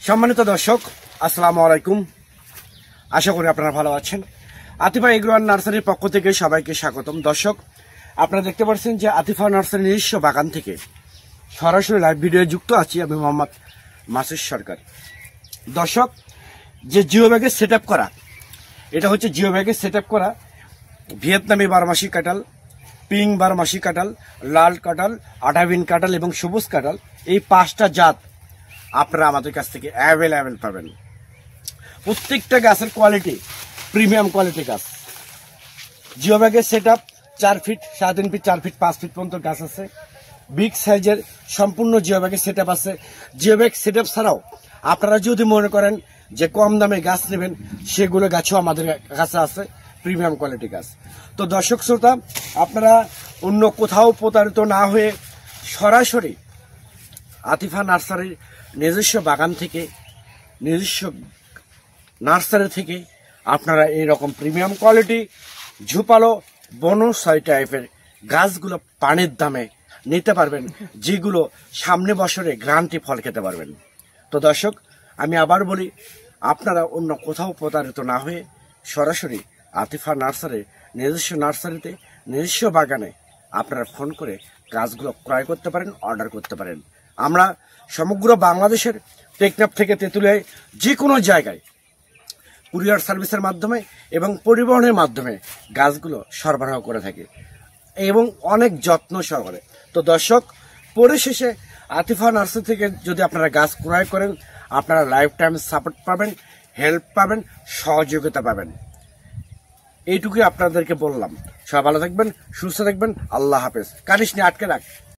সম্মানিত দর্শক, আসসালামু আলাইকুম। আশা করি আপনারা ভালো আছেন। আতিফা এগ্রো অ্যান্ড নার্সারির পক্ষ থেকে সবাইকে স্বাগতম। দর্শক, আপনারা দেখতে পাচ্ছেন যে আতিফা নার্সারির নিজস্ব বাগান থেকে সরাসরি লাইভ ভিডিও যুক্ত আছি আমি মোহাম্মদ মাসুদ সরকার। দর্শক, যে জিও ব্যাগে সেট করা, এটা হচ্ছে জিও ব্যাগে সেট করা ভিয়েতনামি বারমাসি কাঁঠাল, পিঙ্ক বারমাসি কাঁঠাল, লাল কাঁঠাল, আটাবিন কাঁঠাল এবং সবুজ কাঁঠাল, এই 5টা জাত আপনারা আমাদের কাছ থেকে অ্যাভেলেবেল পাবেন। প্রত্যেকটা গাছের কোয়ালিটি প্রিমিয়াম কোয়ালিটি গাছ। জিও ব্যাগের set 4 feet, 3.5 feet, 4 feet, 5 feet পর্যন্ত গাছ আছে। বিগ সাইজের সম্পূর্ণ জিও ব্যাগের সেট আছে। জিও ব্যাগ সেট ছাড়াও আপনারা যদি মনে করেন যে কম দামে গাছ নেবেন, সেগুলো গাছও আমাদের কাছে আছে, প্রিমিয়াম কোয়ালিটি গাছ। তো দর্শক শ্রোতা, আপনারা অন্য কোথাও প্রতারিত না হয়ে সরাসরি আতিফা নার্সারির নিজস্ব বাগান থেকে, নিজস্ব নার্সারি থেকে আপনারা এইরকম প্রিমিয়াম কোয়ালিটি ঝুপালো বনসাই টাইপের গাছগুলো পানির দামে নিতে পারবেন, যেগুলো সামনে বছরে গ্রান্টি ফল খেতে পারবেন। তো দর্শক, আমি আবার বলি, আপনারা অন্য কোথাও প্রতারিত না হয়ে সরাসরি আতিফা নার্সারির নিজস্ব নার্সারিতে, নিজস্ব বাগানে আপনারা ফোন করে গাছগুলো ক্রয় করতে পারেন, অর্ডার করতে পারেন। আমরা সমগ্র বাংলাদেশের টেকনাফ থেকে তেঁতুলিয়ায় যে কোনো জায়গায় কুরিয়ার সার্ভিসের মাধ্যমে এবং পরিবহনের মাধ্যমে গাছগুলো সরবরাহ করে থাকি এবং অনেক যত্ন সহকারে। তো দর্শক, পরিশেষে আতিফা নার্সারি থেকে যদি আপনারা গাছ ক্রয় করেন, আপনারা লাইফ টাইম সাপোর্ট পাবেন, হেল্প পাবেন, সহযোগিতা পাবেন। এইটুকুই আপনাদেরকে বললাম। সবাই ভালো থাকবেন, সুস্থ থাকবেন। আল্লাহ হাফেজ। কানিস নিয়ে আটকে রাখ।